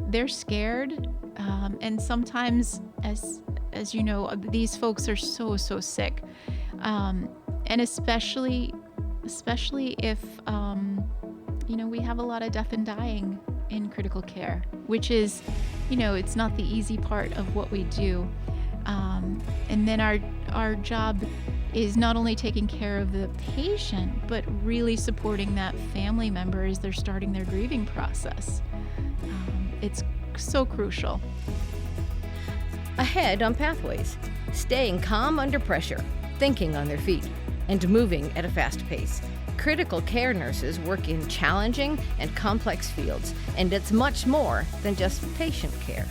they're scared. And sometimes, as you know, these folks are so sick. And especially if, we have a lot of death and dying in critical care, which is, it's not the easy part of what we do. And then our job is not only taking care of the patient, but really supporting that family member as they're starting their grieving process. It's so crucial. Ahead on Pathways, staying calm under pressure, thinking on their feet, and moving at a fast pace. Critical care nurses work in challenging and complex fields, and it's much more than just patient care.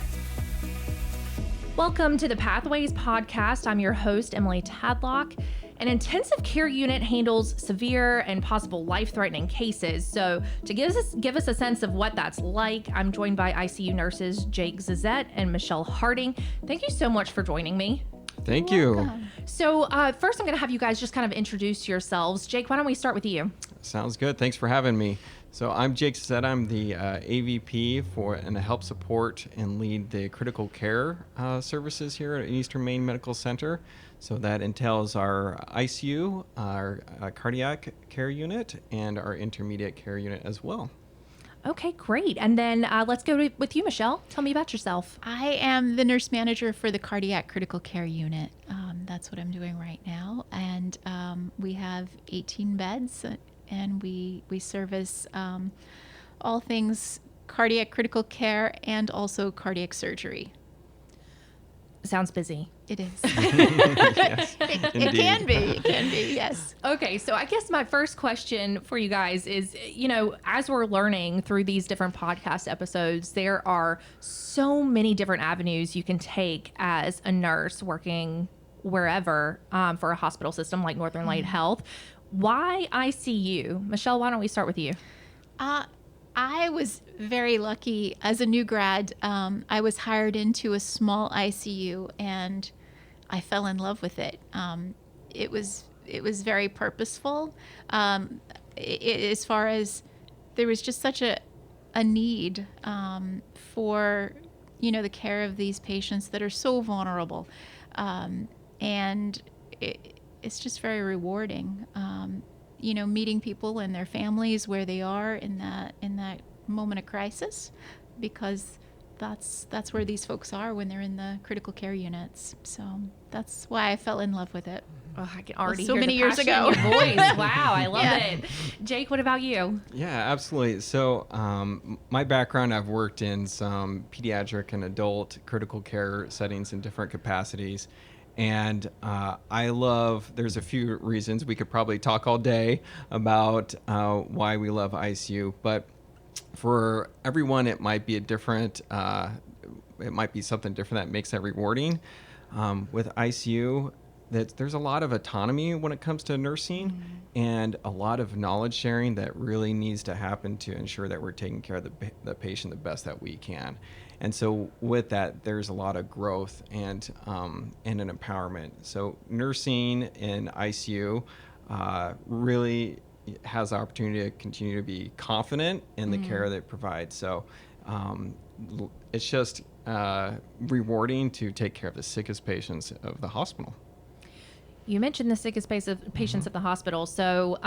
Welcome to the Pathways podcast. I'm your host, Emily Tadlock. An intensive care unit handles severe and possible life-threatening cases. So to give us a sense of what that's like, I'm joined by ICU nurses Jake Zisette and Michelle Harding. Thank you so much for joining me. Thank you. So first I'm going to have you guys just kind of introduce yourselves. Jake, why don't we start with you? Sounds good. Thanks for having me. So I'm Jake Zisette. I'm the AVP and help support and lead the critical care services here at Eastern Maine Medical Center. So that entails our ICU, our cardiac care unit, and our intermediate care unit as well. Okay, great. And then let's go with you, Michelle. Tell me about yourself. I am the nurse manager for the cardiac critical care unit. That's what I'm doing right now. And we have 18 beds, and we service all things cardiac critical care and also cardiac surgery. Sounds busy. It is. Yes, it can be. It can be, yes. Okay, so I guess my first question for you guys is, as we're learning through these different podcast episodes, there are so many different avenues you can take as a nurse working wherever for a hospital system like Northern Light Health. Why ICU? Michelle, why don't we start with you? I was very lucky as a new grad. I was hired into a small ICU and I fell in love with it. It was very purposeful. As far as there was just such a need for the care of these patients that are so vulnerable, and it's just very rewarding. Meeting people and their families where they are in that moment of crisis, because that's where these folks are when they're in the critical care units. So that's why I fell in love with it. Oh, I can already so hear many the years passion ago. in your voice. Wow, I love it. Jake, what about you? Yeah, absolutely. So my background, I've worked in some pediatric and adult critical care settings in different capacities. And there's a few reasons. We could probably talk all day about why we love ICU, but for everyone, it might be it might be something different that makes that rewarding. With ICU, there's a lot of autonomy when it comes to nursing, and a lot of knowledge sharing that really needs to happen to ensure that we're taking care of the patient the best that we can. And so with that, there's a lot of growth and an empowerment. So nursing in ICU really has the opportunity to continue to be confident in the care that it provides. So it's just rewarding to take care of the sickest patients of the hospital. You mentioned the sickest patients at the hospital. So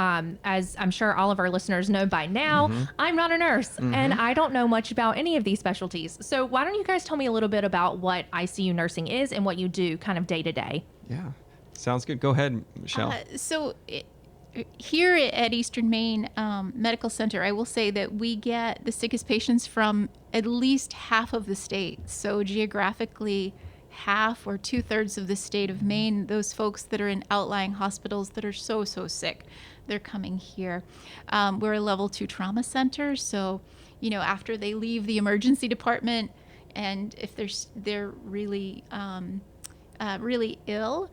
as I'm sure all of our listeners know by now, I'm not a nurse and I don't know much about any of these specialties. So why don't you guys tell me a little bit about what ICU nursing is and what you do kind of day to day? Yeah, sounds good. Go ahead, Michelle. Here at Eastern Maine Medical Center, I will say that we get the sickest patients from at least half of the state. So geographically, half or 2/3 of the state of Maine, those folks that are in outlying hospitals that are so sick, they're coming here. We're a level 2 trauma center, so after they leave the emergency department, and if they're really ill,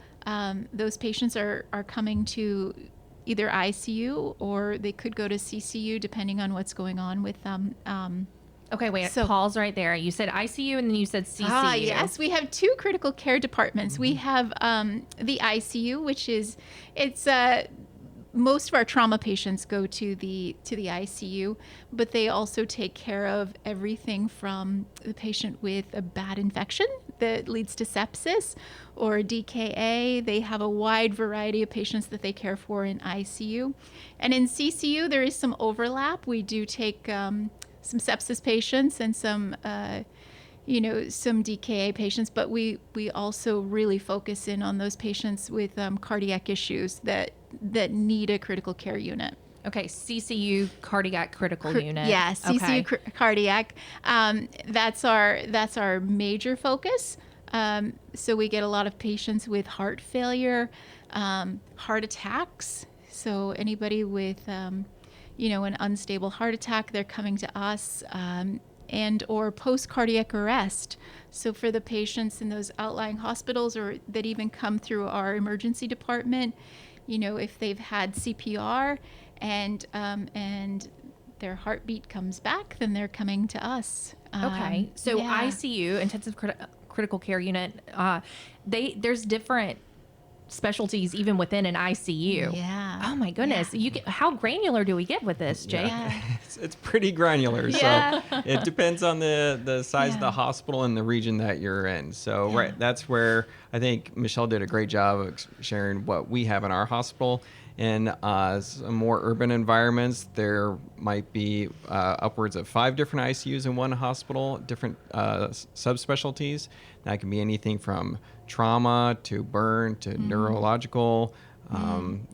those patients are coming to either ICU or they could go to CCU depending on what's going on with them. Okay, wait, pause right there. You said ICU and then you said CCU. Yes, we have 2 critical care departments. We have the ICU, which it's most of our trauma patients go to the ICU, but they also take care of everything from the patient with a bad infection that leads to sepsis or DKA. They have a wide variety of patients that they care for in ICU. And in CCU, there is some overlap. We do take some sepsis patients and some some DKA patients, but we also really focus in on those patients with cardiac issues that need a critical care unit. Okay, CCU, cardiac critical unit. Yeah, CCU Okay. cardiac. That's our major focus. So we get a lot of patients with heart failure, heart attacks. So anybody with an unstable heart attack, they're coming to us. And or post-cardiac arrest. So for the patients in those outlying hospitals or that even come through our emergency department, if they've had CPR and their heartbeat comes back, then they're coming to us. Okay. So yeah. ICU, intensive critical care unit, there's different specialties even within an ICU. Yeah. Oh my goodness. Yeah. How granular do we get with this, Jake? Yeah. It's pretty granular. Yeah. So it depends on the size of Yeah. the hospital and the region that you're in. So Yeah. right, that's where I think Michelle did a great job of sharing what we have in our hospital. In some more urban environments, there might be upwards of 5 different ICUs in one hospital, different subspecialties. That can be anything from trauma to burn to neurological,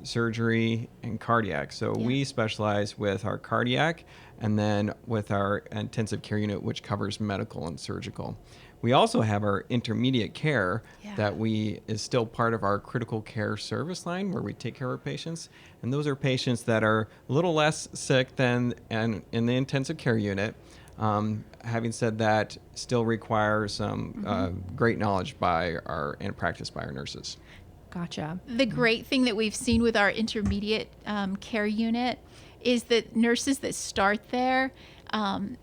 surgery, and cardiac. So we specialize with our cardiac and then with our intensive care unit, which covers medical and surgical. We also have our intermediate care that is still part of our critical care service line where we take care of patients. And those are patients that are a little less sick than in the intensive care unit. Having said that, still require some great knowledge and practice by our nurses. Gotcha. The great thing that we've seen with our intermediate care unit is that nurses that start there,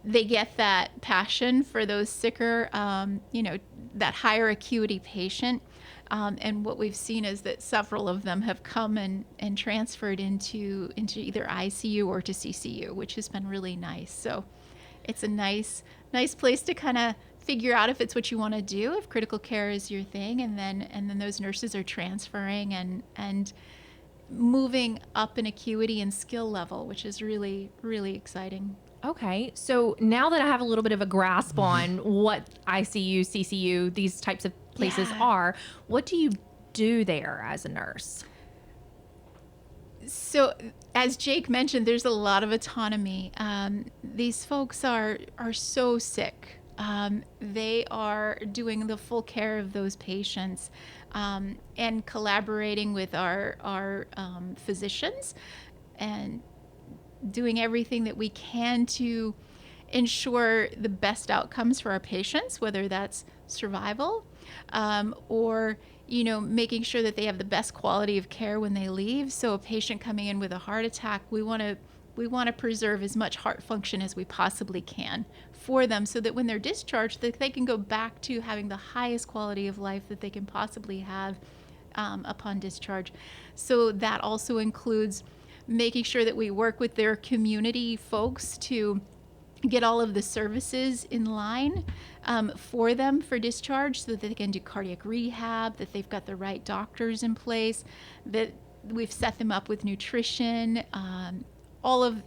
they get that passion for those sicker, that higher acuity patient. And what we've seen is that several of them have come and transferred into either ICU or to CCU, which has been really nice. So it's a nice place to kind of figure out if it's what you want to do, if critical care is your thing, and then those nurses are transferring and moving up in acuity and skill level, which is really, really exciting. Okay. So now that I have a little bit of a grasp on what ICU, CCU, these types of places are, what do you do there as a nurse? So, as Jake mentioned, there's a lot of autonomy. These folks are so sick. They are doing the full care of those patients and collaborating with our physicians and doing everything that we can to ensure the best outcomes for our patients, whether that's survival or making sure that they have the best quality of care when they leave. So a patient coming in with a heart attack, we want to preserve as much heart function as we possibly can for them so that when they're discharged, that they can go back to having the highest quality of life that they can possibly have upon discharge. So that also includes making sure that we work with their community folks to get all of the services in line for them for discharge so that they can do cardiac rehab, that they've got the right doctors in place, that we've set them up with nutrition, all of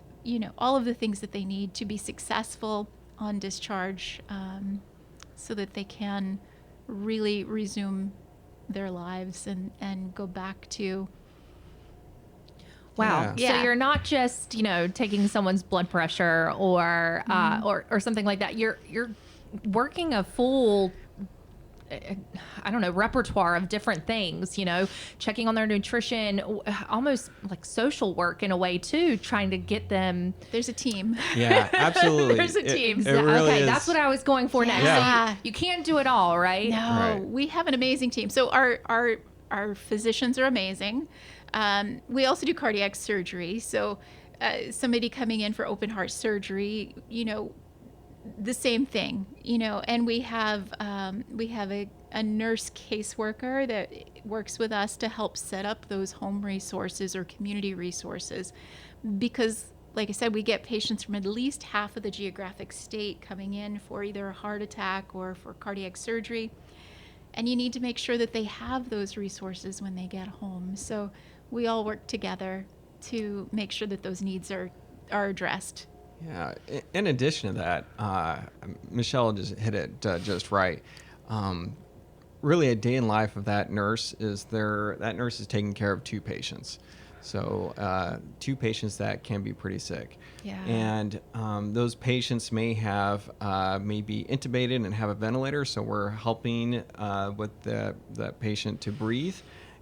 the things that they need to be successful on discharge so that they can really resume their lives and go back to. Wow. Yeah. So you're not just, taking someone's blood pressure or something like that. You're working a full, repertoire of different things, checking on their nutrition, almost like social work in a way too, trying to get them. There's a team. Yeah, absolutely. There's a team. It really okay, is. that's what I was going for next. Yeah. So you can't do it all, right? No, Right. we have an amazing team. So our physicians are amazing. We also do cardiac surgery. So somebody coming in for open heart surgery, the same thing, and we have a nurse caseworker that works with us to help set up those home resources or community resources, because like I said, we get patients from at least half of the geographic state coming in for either a heart attack or for cardiac surgery. And you need to make sure that they have those resources when they get home. So we all work together to make sure that those needs are addressed. Yeah. In addition to that, Michelle just hit it just right. Really, a day in life of that nurse is that nurse is taking care of two patients. So two patients that can be pretty sick. Yeah. And those patients may be intubated and have a ventilator. So we're helping with the patient to breathe.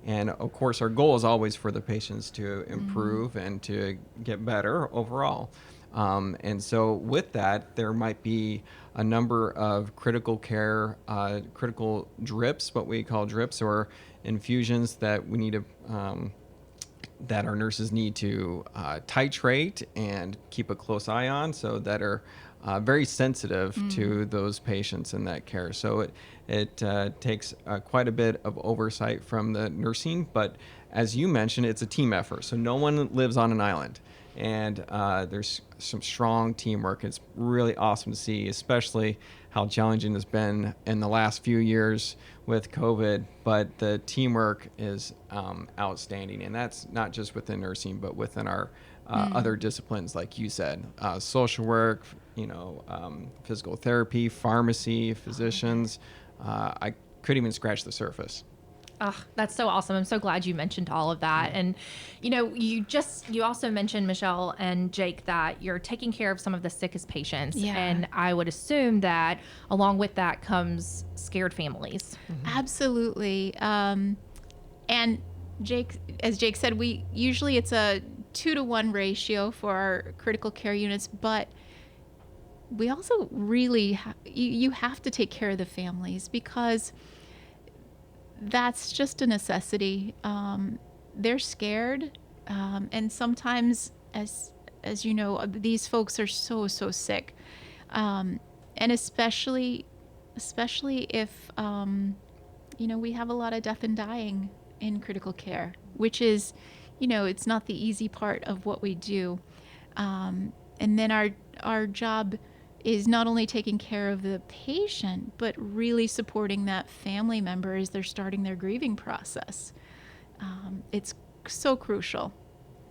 And of course, our goal is always for the patients to improve and to get better overall. And so with that, there might be a number of critical care, critical drips, what we call drips, or infusions that we need to that our nurses need to titrate and keep a close eye on, so that are very sensitive to those patients in that care. So it takes quite a bit of oversight from the nursing, but as you mentioned, it's a team effort. So no one lives on an island, and there's some strong teamwork. It's really awesome to see, especially how challenging it's been in the last few years with COVID, but the teamwork is outstanding. And that's not just within nursing, but within our other disciplines, like you said, social work, physical therapy, pharmacy, physicians. I couldn't even scratch the surface. Oh, that's so awesome. I'm so glad you mentioned all of that. And, you also mentioned, Michelle and Jake, that you're taking care of some of the sickest patients. Yeah. And I would assume that along with that comes scared families. Absolutely. And Jake, as Jake said, usually it's a 2-to-1 ratio for our critical care units, but we also really, you have to take care of the families, because that's just a necessity. They're scared. And sometimes, as you know, these folks are so sick. And especially if, we have a lot of death and dying in critical care, which is, it's not the easy part of what we do. And then our job is not only taking care of the patient, but really supporting that family member as they're starting their grieving process. It's so crucial.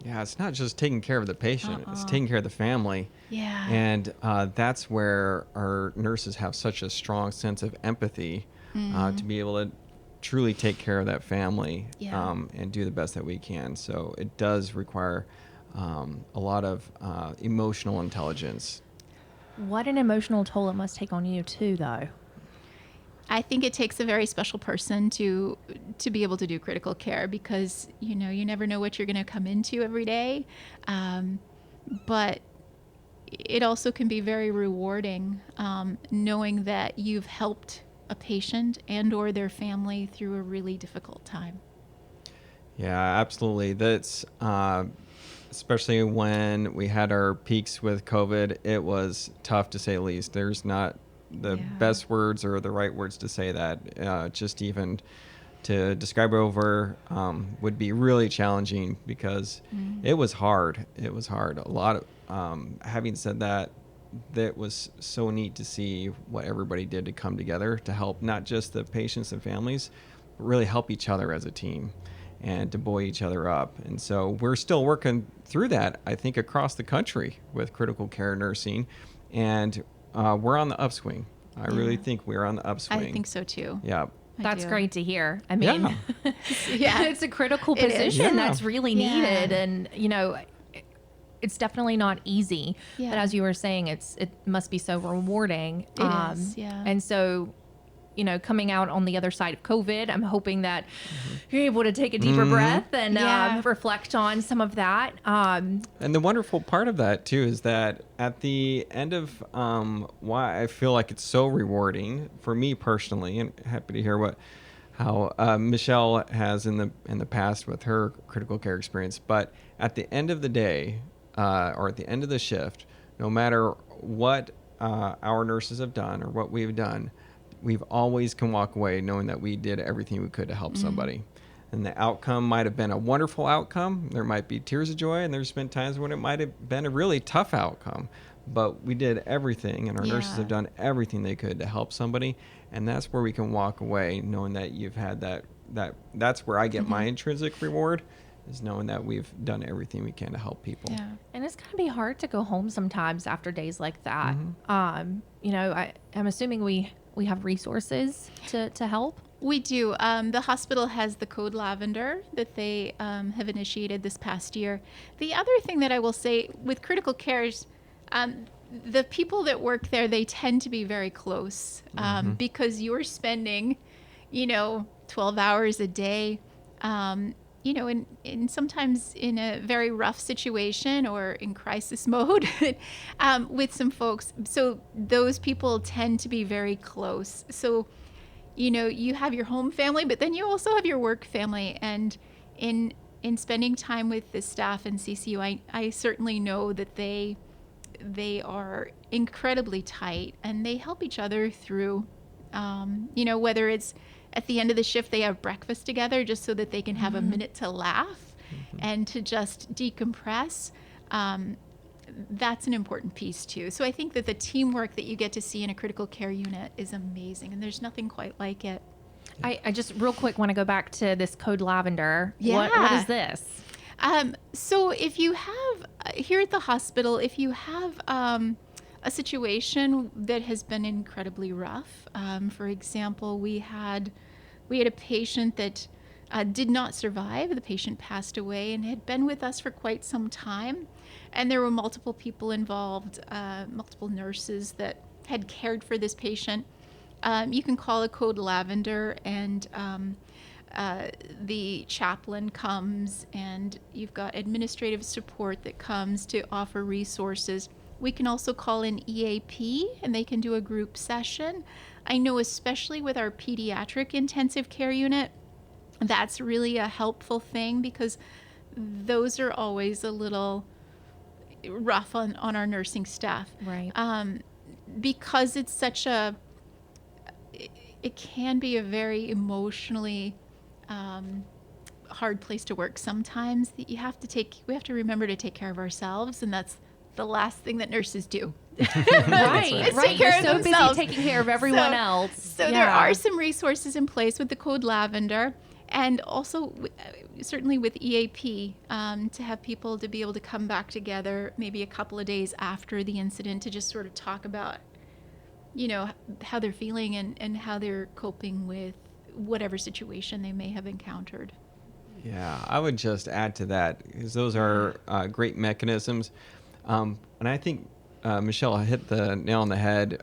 Yeah, it's not just taking care of the patient, it's taking care of the family. Yeah. And that's where our nurses have such a strong sense of empathy to be able to truly take care of that family and do the best that we can. So it does require a lot of emotional intelligence. What an emotional toll it must take on you too, though. I think it takes a very special person to be able to do critical care, because you never know what you're going to come into every day, but it also can be very rewarding, knowing that you've helped a patient and or their family through a really difficult time. Yeah, absolutely. That's especially when we had our peaks with COVID, it was tough, to say the least. There's not the best words or the right words to say that. Just even to describe it over would be really challenging, because it was hard. It was hard. A lot of, having said that, that was so neat to see what everybody did to come together to help not just the patients and families, but really help each other as a team and to buoy each other up. And so we're still working through that, I think, across the country with critical care nursing. And we're on the upswing. I really think we're on the upswing. I think so too. Yeah. That's great to hear. I mean, Yeah. it's a critical It is. position Yeah. that's really Yeah. needed. And, it's definitely not easy. Yeah. But as you were saying, it must be so rewarding. It is, yeah. And so, coming out on the other side of COVID, I'm hoping that you're able to take a deeper breath and reflect on some of that. And the wonderful part of that, too, is that at the end of why I feel like it's so rewarding for me personally, and happy to hear how Michelle has in the past with her critical care experience. But at the end of the day, or at the end of the shift, no matter what our nurses have done or what we've done, we've always can walk away knowing that we did everything we could to help somebody. And the outcome might have been a wonderful outcome. There might be tears of joy, and there's been times when it might have been a really tough outcome. But we did everything, and our nurses Yeah. have done everything they could to help somebody. And that's where we can walk away knowing that you've had that's where I get my intrinsic reward, is knowing that we've done everything we can to help people. Yeah. And it's going to be hard to go home sometimes after days like that. I'm assuming we have resources to help. We do. The hospital has the Code Lavender that they have initiated this past year. The other thing that I will say with critical cares, the people that work there, they tend to be very close because you're spending, 12 hours a day, in sometimes in a very rough situation or in crisis mode with some folks. So those people tend to be very close. So you have your home family, but then you also have your work family. And in spending time with the staff in CCU, I certainly know that they are incredibly tight, and they help each other through, whether it's at the end of the shift, they have breakfast together just so that they can have a minute to laugh and to just decompress. That's an important piece too. So I think that the teamwork that you get to see in a critical care unit is amazing, and there's nothing quite like it. I just real quick want to go back to this Code Lavender. Yeah. What is this? So if you have, here at the hospital, if you have a situation that has been incredibly rough, for example, we had a patient that did not survive. The patient passed away and had been with us for quite some time. And there were multiple people involved, multiple nurses that had cared for this patient. You can call a Code Lavender, and the chaplain comes, and you've got administrative support that comes to offer resources. We can also call an EAP, and they can do a group session. I know especially with our pediatric intensive care unit, that's really a helpful thing, because those are always a little rough on our nursing staff. Right. Because it's such it can be a very emotionally hard place to work sometimes. We have to remember to take care of ourselves, and that's the last thing that nurses do. Right. Let's Right. take care You're of so themselves. busy taking care of everyone So- else. So Yeah. there are some resources in place with the Code Lavender, and also certainly with EAP, to have people to be able to come back together maybe a couple of days after the incident to just sort of talk about, how they're feeling and how they're coping with whatever situation they may have encountered. Yeah, I would just add to that, because those are great mechanisms. And I think Michelle hit the nail on the head.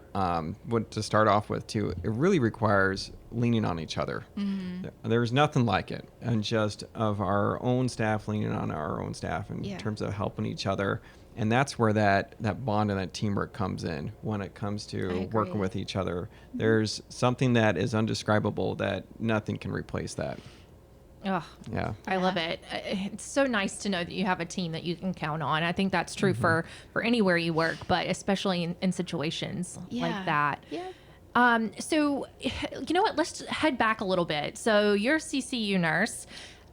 What to start off with too, it really requires leaning on each other. There's nothing like it, and just of our own staff leaning on our own staff in terms of helping each other. And that's where that bond and that teamwork comes in when it comes to working with each other. There's something that is undescribable that nothing can replace that. Ugh, Yeah. I love it. It's so nice to know that you have a team that you can count on. I think that's true for anywhere you work, but especially in situations like that. Yeah. So, you know what? Let's head back a little bit. So, you're a CCU nurse.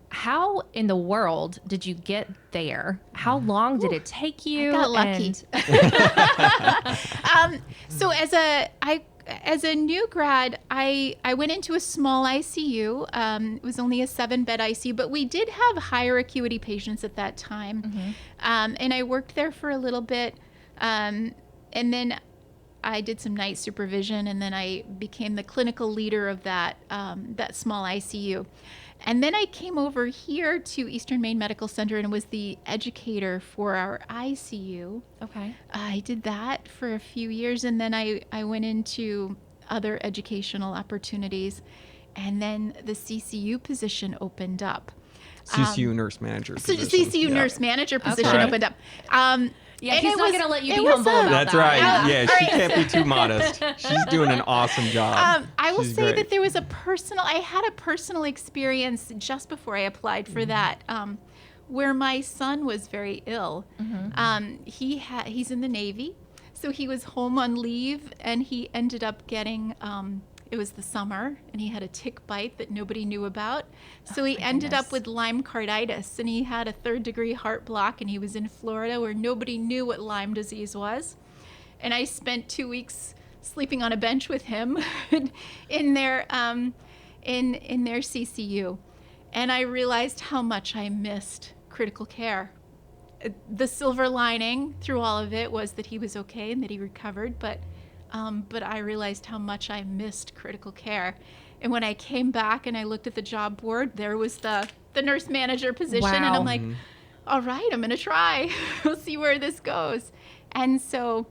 How in the world did you get there? How long did it take you? I got lucky. So as a new grad, I went into a small ICU. It was only a 7-bed ICU, but we did have higher acuity patients at that time. And I worked there for a little bit. And then I did some night supervision, and then I became the clinical leader of that small ICU. And then I came over here to Eastern Maine Medical Center and was the educator for our ICU. Okay. I did that for a few years, and then I went into other educational opportunities, and then the CCU position opened up. CCU nurse manager So position. CCU nurse manager position Okay. opened up. Yeah, And he's it not was- going to let you it be was, humble about That's that. right. Yeah, she can't be too modest. She's doing an awesome job. I will She's say great. that there was I had a personal experience just before I applied for that, where my son was very ill. He's in the Navy, so he was home on leave, and he ended up getting It was the summer, and he had a tick bite that nobody knew about. So he my ended up goodness. with Lyme carditis, and he had a 3rd-degree heart block, and he was in Florida where nobody knew what Lyme disease was. And I spent 2 weeks sleeping on a bench with him in their in their CCU, and I realized how much I missed critical care. The silver lining through all of it was that he was okay and that he recovered, but I realized how much I missed critical care. And when I came back and I looked at the job board, there was the nurse manager position, and Wow. I'm like, all right, I'm gonna try. We'll see where this goes. And so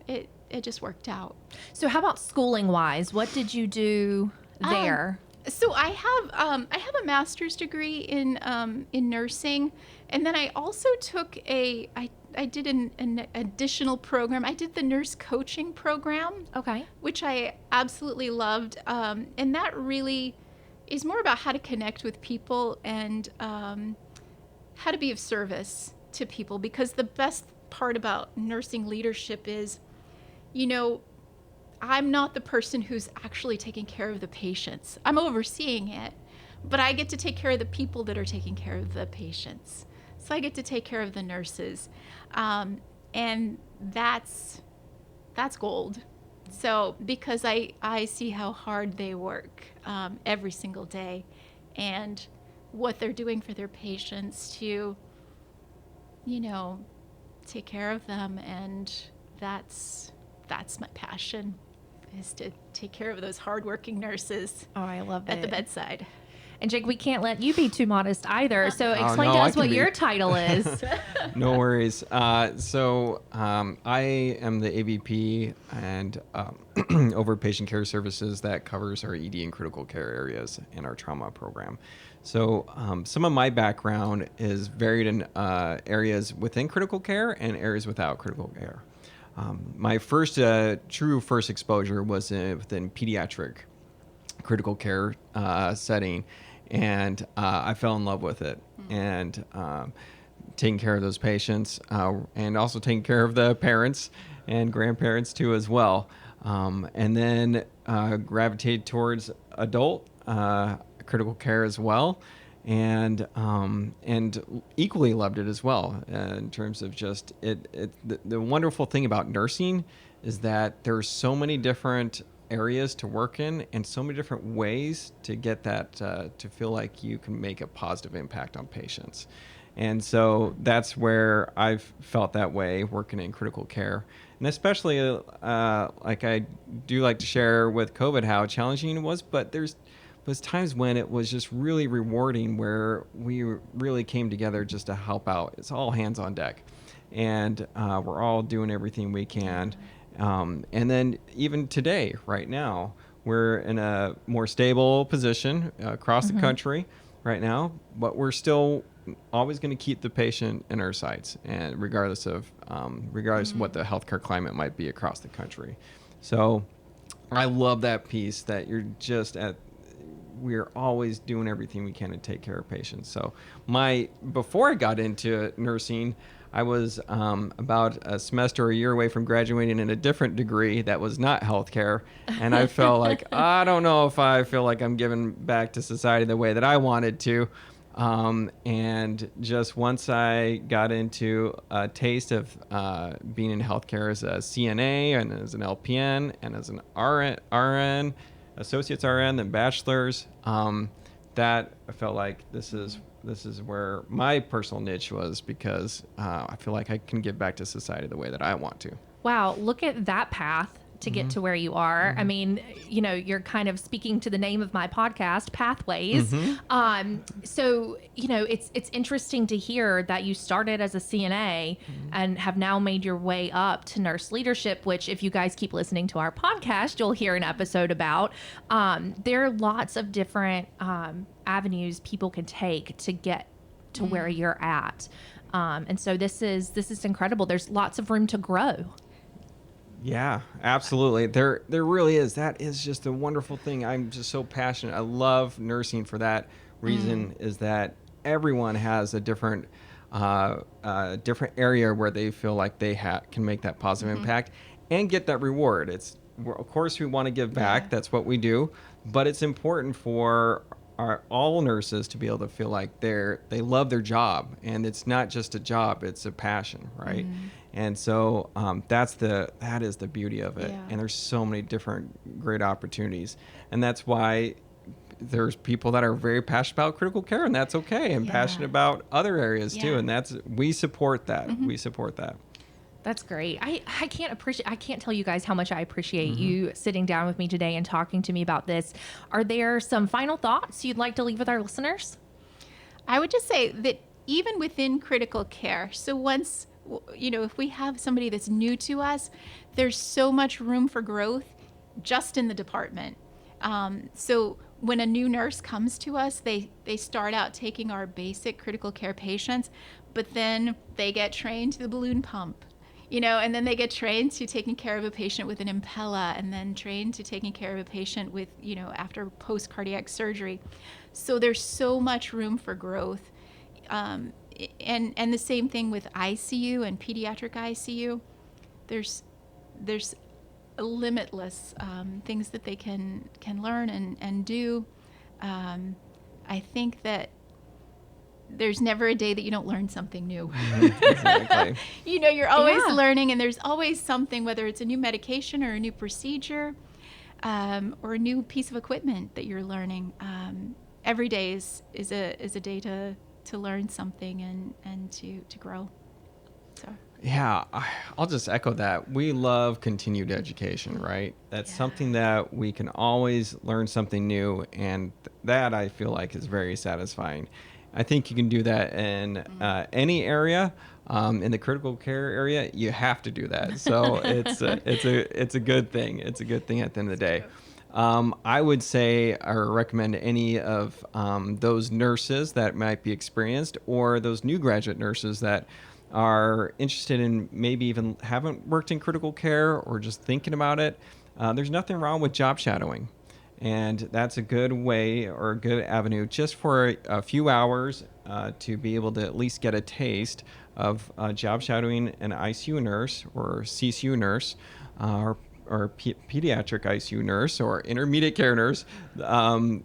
it just worked out. So how about schooling wise? What did you do there? So I have a master's degree in nursing, and then I also took I did an additional program. I did the nurse coaching program, Okay. which I absolutely loved, and that really is more about how to connect with people and how to be of service to people. Because the best part about nursing leadership is, you know, I'm not the person who's actually taking care of the patients. I'm overseeing it, but I get to take care of the people that are taking care of the patients. So I get to take care of the nurses, and that's gold. So because I see how hard they work every single day, and what they're doing for their patients to, you know, take care of them, and that's my passion, is to take care of those hardworking nurses Oh, I love at it. the bedside. And Jake, we can't let you be too modest either. So explain no, to I us can what be. your title is. No worries. I am the AVP and over patient care services that covers our ED and critical care areas in our trauma program. So some of my background is varied in areas within critical care and areas without critical care. My first true exposure was within pediatric critical care setting, and I fell in love with it. And taking care of those patients, and also taking care of the parents and grandparents too as well. And then gravitated towards adult critical care as well, and equally loved it as well, in terms of just the wonderful thing about nursing is that there are so many different areas to work in and so many different ways to get that to feel like you can make a positive impact on patients. And so that's where I've felt that way working in critical care. And especially like I do like to share with COVID how challenging it was, but there's was times when it was just really rewarding, where we really came together just to help out. It's all hands on deck, and we're all doing everything we can. And then even today, right now, we're in a more stable position across the country right now, but we're still always going to keep the patient in our sights, and regardless of what the healthcare climate might be across the country. So I love that piece that we're always doing everything we can to take care of patients. So before I got into nursing, I was about a semester or a year away from graduating in a different degree that was not healthcare. And I felt like, I don't know if I feel like I'm giving back to society the way that I wanted to. And just once I got into a taste of being in healthcare as a CNA and as an LPN and as an RN, associates RN, then bachelor's, that I felt like this is where my personal niche was, because I feel like I can give back to society the way that I want to. Wow, look at that path to get to where you are. I mean, you're kind of speaking to the name of my podcast, Pathways. So, it's interesting to hear that you started as a CNA and have now made your way up to nurse leadership, which, if you guys keep listening to our podcast, you'll hear an episode about. There are lots of different avenues people can take to get to where you're at. And so this is incredible. There's lots of room to grow. Yeah, absolutely. There really is. That is just a wonderful thing. I'm just so passionate. I love nursing for that reason, is that everyone has a different area where they feel like they can make that positive impact and get that reward. It's of course, we want to give back. Yeah. That's what we do. But it's important for all nurses to be able to feel like they love their job, and it's not just a job; it's a passion, right? And so that is the beauty of it. Yeah. And there's so many different great opportunities, and that's why there's people that are very passionate about critical care, and that's okay, and Yeah. passionate about other areas too, Yeah. and we support that. We support that. That's great. I can't tell you guys how much I appreciate you sitting down with me today and talking to me about this. Are there some final thoughts you'd like to leave with our listeners? I would just say that even within critical care, so once, if we have somebody that's new to us, there's so much room for growth just in the department. So when a new nurse comes to us, they start out taking our basic critical care patients, but then they get trained to the balloon pump, and then they get trained to taking care of a patient with an Impella, and then trained to taking care of a patient with, after post-cardiac surgery. So there's so much room for growth. And the same thing with ICU and pediatric ICU. There's limitless things that they can learn and do. I think that there's never a day that you don't learn something new. Exactly. You're always Yeah. learning, and there's always something, whether it's a new medication or a new procedure, or a new piece of equipment that you're learning. Every day is a day to learn something and to grow. So Yeah, I'll just echo that. We love continued education, right? That's Yeah. something that we can always learn something new, and that I feel like is very satisfying. I think you can do that in any area. In the critical care area, you have to do that. So it's a good thing. It's a good thing at the end of the day. I would say or recommend any of those nurses that might be experienced, or those new graduate nurses that are interested in maybe even haven't worked in critical care or just thinking about it. There's nothing wrong with job shadowing. And that's a good way or a good avenue just for a few hours to be able to at least get a taste of job shadowing an ICU nurse or CCU nurse or pediatric ICU nurse or intermediate care nurse, to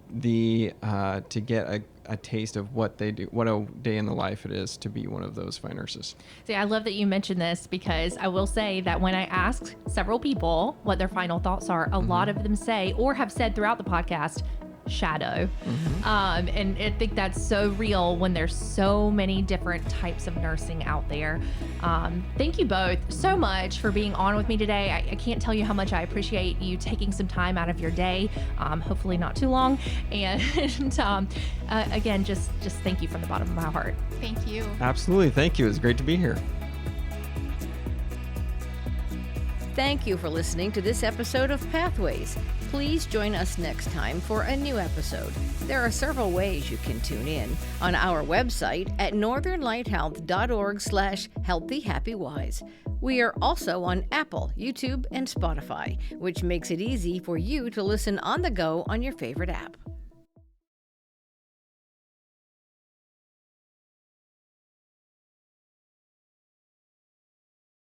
get a taste of what they do, what a day in the life it is to be one of those fine nurses. See, I love that you mentioned this, because I will say that when I asked several people what their final thoughts are, a lot of them say, or have said throughout the podcast, shadow. And I think that's so real when there's so many different types of nursing out there. Thank you both so much for being on with me today. I can't tell you how much I appreciate you taking some time out of your day, hopefully not too long. And again, just thank you from the bottom of my heart. thank you. Absolutely. Thank you. It's great to be here. Thank you for listening to this episode of Pathways. Please join us next time for a new episode. There are several ways you can tune in on our website at northernlighthealth.org/healthyhappywise. We are also on Apple, YouTube, and Spotify, which makes it easy for you to listen on the go on your favorite app.